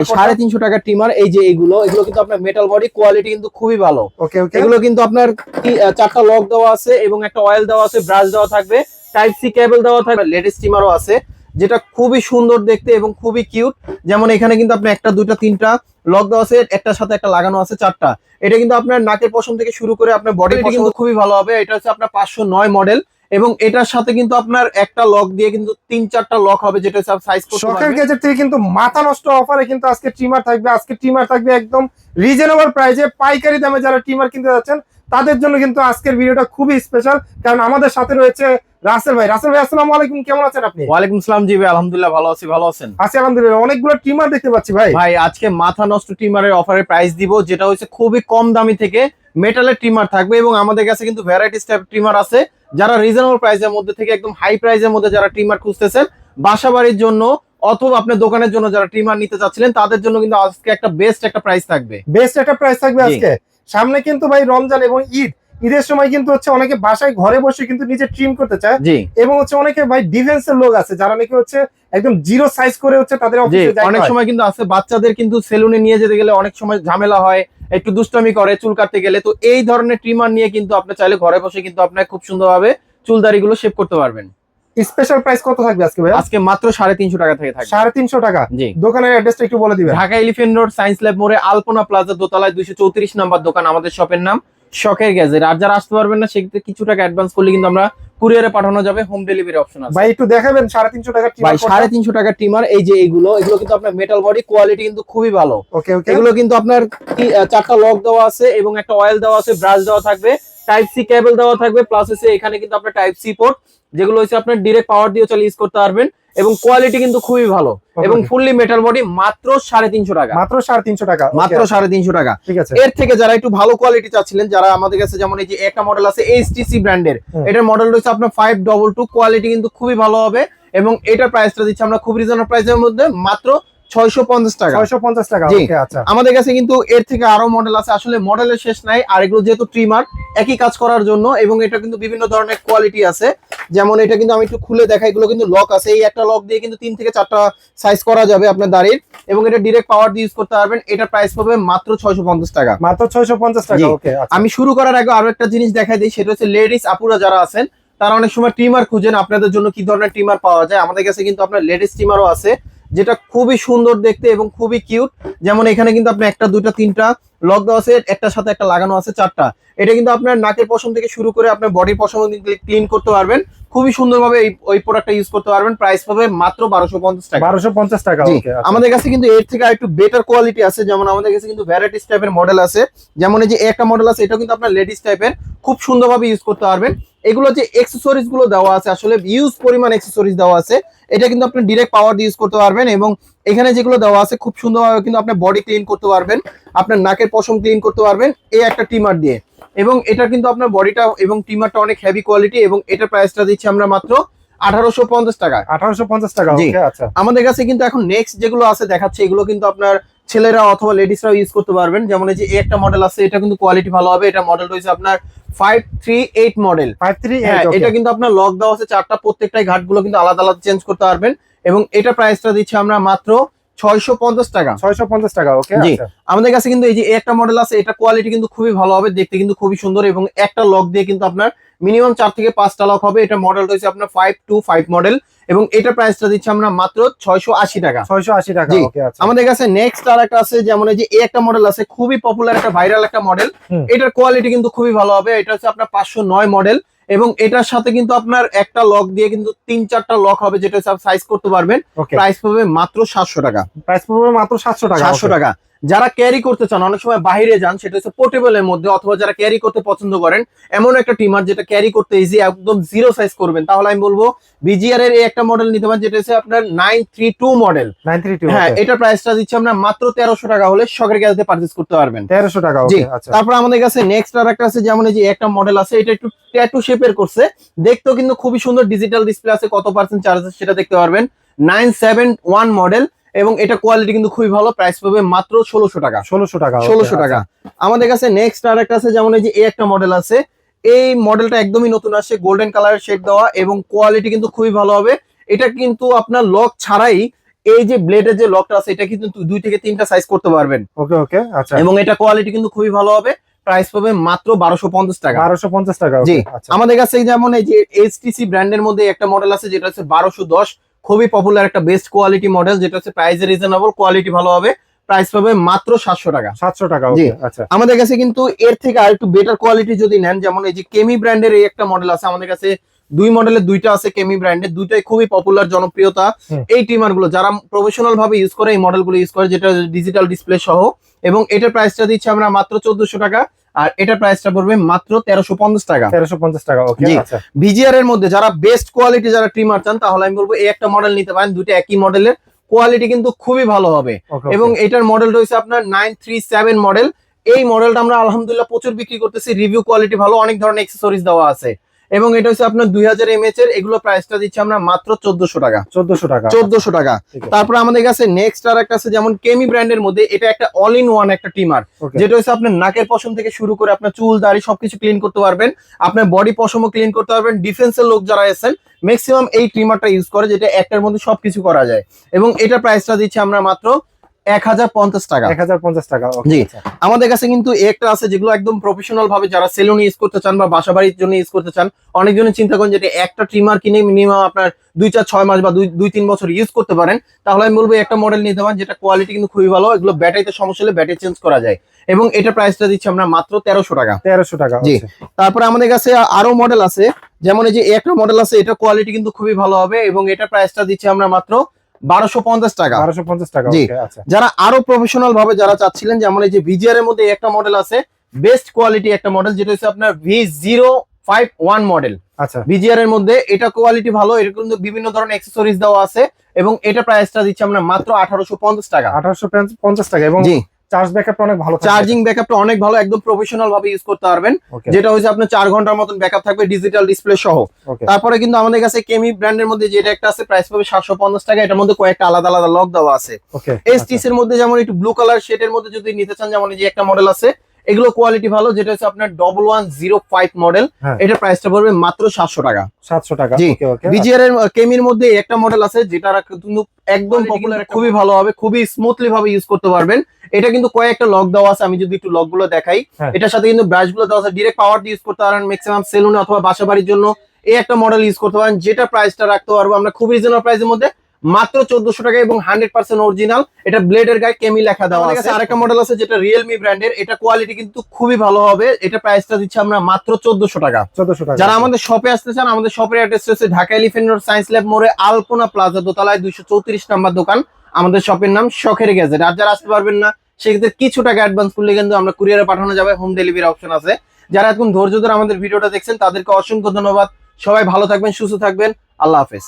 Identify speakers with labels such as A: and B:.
A: 350 টাকা ট্রিমার। এই যে এগুলো কিন্তু আপনার মেটাল বডি, কোয়ালিটি কিন্তু খুবই ভালো। এগুলো কিন্তু আপনার চারটা লক দেওয়া আছে এবং একটা অয়েল দেওয়া আছে, ব্রাশ দেওয়া থাকবে, টাইপ সি কেবল দেওয়া থাকবে, লেডিস ট্রিমারও আছে যেটা খুবই সুন্দর দেখতে এবং খুবই কিউট। যেমন এখানে কিন্তু আপনি একটা দুইটা তিনটা লক দেওয়া আছে, একটার সাথে একটা লাগানো আছে, চারটা। এটা কিন্তু আপনার নাকের পশম থেকে শুরু করে আপনার বডি কিন্তু খুবই ভালো হবে। এটা হচ্ছে আপনার 509 মডেল এবং এটার সাথে কিন্তু আপনার একটা লক দিয়ে কিন্তু 3-4টা লক হবে, যেটা সাইজ করতে পারবেন।
B: শখের গ্যাজেট থেকে কিন্তু মাথা নষ্ট অফারে কিন্তু আজকে ট্রিমার থাকবে। আজকে ট্রিমার থাকবে একদম রিজনেবল প্রাইসে, পাইকারি দামে। যারা ট্রিমার কিনতে যাচ্ছেন তাদের জন্য কিন্তু আজকের ভিডিওটা খুবই স্পেশাল, কারণ আমাদের সাথে রয়েছে রাসেল ভাই। রাসেল ভাই, আসসালামু আলাইকুম, কেমন আছেন আপনি?
A: ওয়ালাইকুম আসসালাম। জি ভাই, আলহামদুলিল্লাহ ভালো আছি। ভালো আছেন?
B: আছি আলহামদুলিল্লাহ। অনেকগুলো ট্রিমার দেখতে পাচ্ছি ভাই।
A: ভাই আজকে মাথা নষ্ট ট্রিমারের অফারে প্রাইস দিব, যেটা হচ্ছে খুবই কম দামি থেকে মেটালের ট্রিমার থাকবে। এবং আমাদের কাছে কিন্তু ভ্যারাইটিস টাইপ ট্রিমার আছে। যারা রিজনেবল প্রাইসের মধ্যে থেকে একদম হাই প্রাইসের মধ্যে যারা ট্রিমার খুঁজতেছেন বাসা বাড়ির জন্য অথবা আপনার দোকানের জন্য যারা ট্রিমার নিতে চাচ্ছিলেন, তাদের জন্য কিন্তু আজকে একটা বেস্ট একটা প্রাইস থাকবে।
B: বেস্ট একটা প্রাইস থাকবে আজকে। সামনে কিন্তু ভাই রমজান এবং ঈদের সময় কিন্তু হচ্ছে অনেকে বাসায় ঘরে বসে কিন্তু নিজে ট্রিম করতে চায়। এবং হচ্ছে অনেকে ভাই ডিফেন্সের লোক আছে যারা নাকি হচ্ছে একদম জিরো সাইজ করে হচ্ছে তাদের অফিসে যায়।
A: অনেক সময় কিন্তু আছে বাচ্চাদের কিন্তু সেলুনে নিয়ে যেতে গেলে অনেক সময় ঝামেলা হয়, একটু দুষ্টামি করে চুল কাটতে গেলে। তো এই ধরনের ট্রিমার নিয়ে কিন্তু আপনি চাইলে ঘরে বসে কিন্তু আপনি খুব সুন্দরভাবে চুলদারিগুলো শেভ করতে পারবেন।
B: স্পেশাল প্রাইস কত থাকবে আজকে ভাই?
A: আজকে মাত্র 350 টাকা থেকে থাকবে।
B: 350 টাকা।
A: জি।
B: দোকানের অ্যাড্রেসটা একটু বলে দিবেন।
A: Dhaka elephant road, science lab মোড়ে, আলপনা প্লাজা দোতলায় 234 নাম্বার দোকান আমাদের শপের নাম, শখের গ্যাজেট। আর যারা আসতে পারবেন না সেক্ষেত্রে কিছু টাকা অ্যাডভান্স করলে কিন্তু আমরা কুরিয়ারে পাঠানো যাবে, হোম ডেলিভারি অপশন আছে।
B: ভাই একটু দেখাবেন 350 টাকা
A: ভাই 350 টাকা ট্রিমার। এই যে এগুলো কিন্তু আপনার মেটাল বডি, কোয়ালিটি কিন্তু খুবই ভালো।
B: ওকে ওকে।
A: এগুলো কিন্তু আপনার চারটা লক দেওয়া আছে এবং একটা অয়েল দেওয়া আছে, ব্রাশ দেওয়া থাকবে, টাইপ সি কেবল দেওয়া থাকবে, প্লাস হচ্ছে এখানে কিন্তু আপনার টাইপ সি পোর্ট, যেগুলো হচ্ছে আপনার ডিরেক্ট পাওয়ার দিয়ে চালিয়ে ইউজ করতে পারবেন। এবং কোয়ালিটি কিন্তু খুবই ভালো এবং ফুললি মেটাল বডি। মাত্র 350 টাকা।
B: মাত্র 350 টাকা।
A: মাত্র 350 টাকা।
B: ঠিক আছে।
A: এর থেকে যারা একটু ভালো কোয়ালিটি চাচ্ছিলেন, যারা আমাদের কাছে, যেমন এই যে একটা মডেল আছে এইচটিসি ব্র্যান্ডের, এটার মডেল রয়েছে আপনার 522, কোয়ালিটি কিন্তু খুবই ভালো হবে। এবং এটার প্রাইসটা দিচ্ছি আমরা খুব রিজনেবল প্রাইসের মধ্যে, মাত্র 650 টাকা।
B: 650 টাকা। ওকে আচ্ছা।
A: আমাদের কাছে কিন্তু এর থেকে আরো মডেল আছে, আসলে মডেলের শেষ নাই। আর এগুলো যেহেতু ট্রিমার, একই কাজ করার জন্য, এবং এটা কিন্তু বিভিন্ন ধরনের কোয়ালিটি আছে। যেমন এটা কিন্তু আমি একটু খুলে দেখাই, এগুলো কিন্তু লক আছে। এই একটা লক দিয়ে কিন্তু 3 থেকে 4টা সাইজ করা যাবে আপনার দাড়ির, এবং এটা ডিরেক্ট পাওয়ার দিয়ে ইউজ করতে পারবেন। এটা প্রাইস পাবে মাত্র 650 টাকা।
B: মাত্র 650 টাকা। ওকে আচ্ছা।
A: আমি শুরু করার আগে আরো একটা জিনিস দেখাই দিই, সেটা হচ্ছে লেডিস আপুরা যারা আছেন তারা অনেক সময় ট্রিমার খুঁজেন, আপনাদের জন্য কি ধরনের ট্রিমার পাওয়া যায়। আমাদের কাছে কিন্তু আপনার লেডিস ট্রিমারও আছে, যেটা খুবই সুন্দর দেখতে এবং খুবই কিউট। যেমন এখানে কিন্তু আপনি একটা দুইটা তিনটা লক দেওয়া আছে, একটার সাথে একটা লাগানো আছে, চারটা। এটা কিন্তু আপনার নাকের পশম থেকে শুরু করে আপনার বডির পশম ক্লিন করতে পারবেন, খুবই সুন্দরভাবে ওই প্রোডাক্টটা ইউজ করতে পারবেন। প্রাইস পাবে মাত্র 1250 টাকা।
B: 1250 টাকা। ওকে।
A: আমাদের কাছে কিন্তু এর থেকে আরেকটু বেটার কোয়ালিটি আছে। যেমন আমাদের কাছে কিন্তু ভ্যারাইটিস টাইপের মডেল আছে। যেমন এই যে একটা মডেল আছে, এটা কিন্তু আপনার লেডিস টাইপের, খুব সুন্দরভাবে ইউজ করতে পারবেন। এগুলো যে অ্যাকসেসরিজ গুলো দেওয়া আছে, আসলে ইউজ পরিমাণ অ্যাকসেসরিজ দেওয়া আছে। এটা কিন্তু আপনি ডিরেক্ট পাওয়ার দিয়ে ইউজ করতে পারবেন। এবং এখানে যেগুলো দেওয়া আছে খুব সুন্দরভাবে কিন্তু আপনি বডি ক্লিন করতে পারবেন, আপনার নাকের পশম ক্লিন করতে পারবেন এই একটা ট্রিমার দিয়ে। এবং এটা কিন্তু আপনার বডিটা এবং ট্রিমারটা অনেক হেভি কোয়ালিটি। এবং এটার প্রাইসটা দিচ্ছি আমরা মাত্র 1850 টাকা।
B: 1850 টাকা। ওকে আচ্ছা।
A: আমাদের কাছে কিন্তু এখন নেক্সট যেগুলো আছে দেখাচ্ছে, এগুলো কিন্তু আপনার ছেলেরা অথবা লেডিসরাও ইউজ করতে পারবেন। যেমন এই যে একটা মডেল আছে, এটা কিন্তু কোয়ালিটি ভালো হবে। এটা মডেল রয়েছে আপনার 538 মডেল।
B: 538।
A: এটা কিন্তু আপনার লক দেওয়া আছে চারটা, প্রত্যেকটাই ঘাটগুলো কিন্তু আলাদা আলাদা চেঞ্জ করতে পারবেন। এবং এটা প্রাইসটা দিচ্ছি আমরা মাত্র 650 টাকা।
B: 650 টাকা। ওকে আচ্ছা।
A: আমাদের কাছে কিন্তু এই যে একটা মডেল আছে, এটা কোয়ালিটি কিন্তু খুবই ভালো হবে, দেখতে কিন্তু খুবই সুন্দর। এবং একটা লক দিয়ে কিন্তু আপনার মিনিমাম 4 থেকে 5টা লক হবে। এটা মডেল রয়েছে আপনার 525 মডেল। এবং এটা প্রাইসটা দিচ্ছি আমরা মাত্র 680 টাকা।
B: 680 টাকা। ওকে আচ্ছা।
A: আমাদের কাছে নেক্সট আর একটা আছে, যেমন এই যে একটা মডেল আছে, খুবই পপুলার একটা ভাইরাল একটা মডেল। এটার কোয়ালিটি কিন্তু খুবই ভালো হবে। এটা হচ্ছে আপনার 509 মডেল। এবং এটার সাথে কিন্তু আপনার একটা লক দিয়ে কিন্তু 3-4টা লক হবে, যেটা সাইজ করতে পারবেন। প্রাইস পাবে মাত্র 700 টাকা।
B: প্রাইস পাবে মাত্র 700 টাকা।
A: 700 টাকা। যারা ক্যারি করতে চান, অনেক সময় বাইরে যান, সেটা হচ্ছে পোর্টেবলের মধ্যে, অথবা যারা ক্যারি করতে পছন্দ করেন এমন একটা ট্রিমার যেটা ক্যারি করতে ইজি, একদম জিরো সাইজ করবেন, তাহলে আমি বলবো বিজিআর এর এই একটা মডেল নিতে পারেন, যেটা হচ্ছে আপনার 932 মডেল।
B: 932।
A: হ্যাঁ, এটা প্রাইসটা দিচ্ছি আমরা মাত্র 1300 টাকা হলে শখের গ্যাজেটে পারচেজ করতে পারবেন।
B: 1300 টাকা। ওকে আচ্ছা।
A: তারপর আমাদের কাছে নেক্সট আর একটা আছে, যেমন এই যে একটা মডেল আছে, এটা একটু ট্যাটু শেপের করছে, দেখতেও কিন্তু খুবই সুন্দর। ডিজিটাল ডিসপ্লে আছে, কত পার্সেন্ট চার্জ আছে সেটা দেখতে পারবেন। 971 মডেল। এবং এটা কোয়ালিটি কিন্তু খুবই ভালো। প্রাইস পাবে মাত্র 1600 টাকা।
B: 1600 টাকা।
A: 1600 টাকা। আমাদের কাছে নেক্সট আর একটা আছে, যেমন এই যে একটা মডেল আছে, এই মডেলটা একদমই নতুন আসছে, গোল্ডেন কালারের শেড দেওয়া, এবং কোয়ালিটি কিন্তু খুবই ভালো হবে। এটা কিন্তু আপনার লক ছাড়াই এই যে ব্লেডের যে লকটা আছে এটা কিন্তু 2 থেকে 3টা সাইজ করতে পারবেন।
B: ওকে ওকে, আচ্ছা।
A: এবং এটা কোয়ালিটি কিন্তু খুবই ভালো হবে। প্রাইস পাবে মাত্র 1250 টাকা।
B: 1250 টাকা,
A: জি।
B: আচ্ছা।
A: আমাদের কাছে যেমন এই যে এইচটিসি ব্র্যান্ডের মধ্যে একটা মডেল আছে যেটা হচ্ছে 1210, খুবই পপুলার একটা বেস্ট কোয়ালিটি মডেল, যেটা হচ্ছে প্রাইস রিজনেবল, কোয়ালিটি ভালো হবে। প্রাইস পাবে মাত্র 700 টাকা।
B: 700 টাকা,
A: জি।
B: ওকে, আচ্ছা।
A: আমাদের কাছে কিন্তু এর থেকে আর একটু বেটার কোয়ালিটি যদি নেন, যেমন এই যে কেমি ব্র্যান্ডের এই একটা মডেল আছে আমাদের কাছে, 2 মডেলের 2টা আছে কেমি ব্র্যান্ডের, দুইটাই খুবই পপুলার, জনপ্রিয়তা। এই ট্রিমার গুলো যারা প্রফেশনাল ভাবে ইউজ করে এই মডেলগুলো ইউজ করে, যেটা ডিজিটাল ডিসপ্লে সহ। এবং এটার প্রাইসটা দিচ্ছি আমরা মাত্র 1400 টাকা, আর এটার প্রাইসটা পড়বে মাত্র 1350 টাকা।
B: 1350 টাকা, ওকে, আচ্ছা।
A: ভিজিআর এর মধ্যে যারা বেস্ট কোয়ালিটি যারা ট্রিমার চান, তাহলে আমি বলবো এই একটা মডেল নিতে পারেন, দুটো একই মডেলের, কোয়ালিটি কিন্তু খুবই ভালো হবে। এবং এটার মডেলটা হচ্ছে আপনার 937 মডেল। এই মডেলটা আমরা আলহামদুলিল্লাহ প্রচুর বিক্রি করতেছি, রিভিউ কোয়ালিটি ভালো, অনেক ধরনের অ্যাক্সেসরিজ দেওয়া আছে। এবং এটা হচ্ছে আপনার 2000 mAh এর, এগুলো প্রাইসটা দিচ্ছি আমরা মাত্র 1400 টাকা।
B: 1400 টাকা,
A: 1400 টাকা। তারপর আমাদের কাছে নেক্সট আর একটা আছে যেমন কেমি ব্র্যান্ডের মধ্যে, এটা একটা অল ইন ওয়ান একটা ট্রিমার, যেটা হচ্ছে আপনার নাকের পশম থেকে শুরু করে আপনার চুল দাড়ি সবকিছু ক্লিন করতে পারবেন, আপনার বডি পশমও ক্লিন করতে পারবেন। ডিফেন্সের লোক যারা আছেন ম্যাক্সিমাম এই ট্রিমারটা ইউজ করে, যেটা একটার মধ্যে সবকিছু করা যায়। এবং এটা প্রাইসটা দিচ্ছি আমরা মাত্র 1050 টাকা।
B: 1050 টাকা,
A: জি। আমাদের কাছে কিন্তু একটা আছে যেগুলো একদম প্রফেশনাল ভাবে যারা সেলুনে ইউজ করতে চান বা বাসা বাড়ির জন্য ইউজ করতে চান, অনেকজনের চিন্তা করেন যে একটা ট্রিমার কিনে মিনিমাম আপনার 2-4-6 মাস বা 2-3 বছর ইউজ করতে পারেন, তাহলে আমি বলবো একটা মডেল নিতে পারেন, যেটা কোয়ালিটি কিন্তু খুবই ভালো। এগুলো ব্যাটারিতে সমস্যা হলে ব্যাটারি চেঞ্জ করা যায়। এবং এটা প্রাইসটা দিচ্ছি আমরা মাত্র 1300 টাকা।
B: 1300 টাকা,
A: জি। তারপরে আমাদের কাছে আরো মডেল আছে, যেমন এই যে একটা মডেল আছে, এটা কোয়ালিটি কিন্তু খুবই ভালো হবে। এবং এটা প্রাইসটা দিচ্ছি আমরা মাত্র 1250 টাকা।
B: 1250 টাকা,
A: জি।
B: ওকে, আচ্ছা।
A: যারা আরো প্রফেশনাল ভাবে যারা চাচ্ছিলেন, যেমন এই যে ভিজিআর এর মধ্যে একটা মডেল আছে, বেস্ট কোয়ালিটি একটা মডেল, যেটা হচ্ছে আপনার V051 মডেল।
B: আচ্ছা।
A: ভিজিআর এর মধ্যে এটা কোয়ালিটি ভালো, এর কিন্তু বিভিন্ন ধরনের অ্যাক্সেসরিজ দেওয়া আছে। এবং এটা প্রাইসটা দিচ্ছি আমরা মাত্র 1850 টাকা।
B: 1850 টাকা। এবং
A: জি।
B: চার্জ ব্যাকআপটা অনেক ভালো,
A: চার্জিং ব্যাকআপটা অনেক ভালো, একদম প্রফেশনাল ভাবে ইউজ করতে পারবেন, যেটা হচ্ছে আপনার 4 ঘন্টার মতন ব্যাকআপ থাকবে, ডিজিটাল ডিসপ্লে সহ। তারপরে কিন্তু আমাদের কাছে কেমি ব্র্যান্ডের মধ্যে যেটা একটা আছে, প্রাইস পাবে 750 টাকা। এটার মধ্যে কয়েকটা আলাদা আলাদা লক দেওয়া আছে। এইচটিসি এর মধ্যে যেমন একটু ব্লু কালার শেডের মধ্যে যদি নিতে চান, যেমন এই যে একটা মডেল আছে, এগুলো কোয়ালিটি ভালো, যেটা হচ্ছে আপনার 1105 মডেল। এটা প্রাইসটা পড়বে মাত্র 700 টাকা।
B: 700 টাকা,
A: জি।
B: ওকে ওকে।
A: ভিজিআর এর কেমির মধ্যে একটা মডেল আছে, যেটা কিন্তু একদম পপুলার, খুবই ভালো হবে, খুবই স্মুথলি ভাবে ইউজ করতে পারবেন। এটা কিন্তু কয়েকটা লক দেওয়া আছে, আমি যদি একটু লক গুলো দেখাই, এটার সাথে কিন্তু ব্রাশ গুলো দেওয়া আছে, ডিরেক্ট পাওয়ার দিয়ে ইউজ করতে পারেন, ম্যাক্সিমাম সেলুনে অথবা বাসা বাড়ির জন্য এই একটা মডেল ইউজ করতে পারেন, যেটা প্রাইসটা রাখতে পারবো আমরা খুব রিজনেবল প্রাইসের মধ্যে, মাত্র 1400 টাকা। এবং 100% অরিজিনাল, এটা ব্লেডের গায়ে কেমি লেখা দেওয়া আছে। আরেকটা মডেল আছে যেটা রিয়েলমি ব্র্যান্ডের, এটা কোয়ালিটি কিন্তু খুবই ভালো হবে। এটা প্রাইসটা দিচ্ছি আমরা মাত্র 1400 টাকা।
B: 1400 টাকা।
A: যারা আমাদের শপে আসতে চান, আমাদের শপের অ্যাড্রেস হচ্ছে Dhaka elephant road, science lab মোড়ে, আলপনা প্লাজা দোতলায় 234 নাম্বার দোকান। আমাদের শপের নাম শখের গ্যাজেট। আর যারা আসতে পারবেন না, সেক্ষেত্রে কিছু টাকা অ্যাডভান্স করলে কিন্তু আমরা কুরিয়ারে পাঠানো যাবে, হোম ডেলিভারি অপশন আছে। যারা এখন ধৈর্য ধরে আমাদের ভিডিওটা দেখছেন, তাদেরকে অসংখ্য ধন্যবাদ। সবাই ভালো থাকবেন, সুস্থ থাকবেন, আল্লাহ হাফেজ।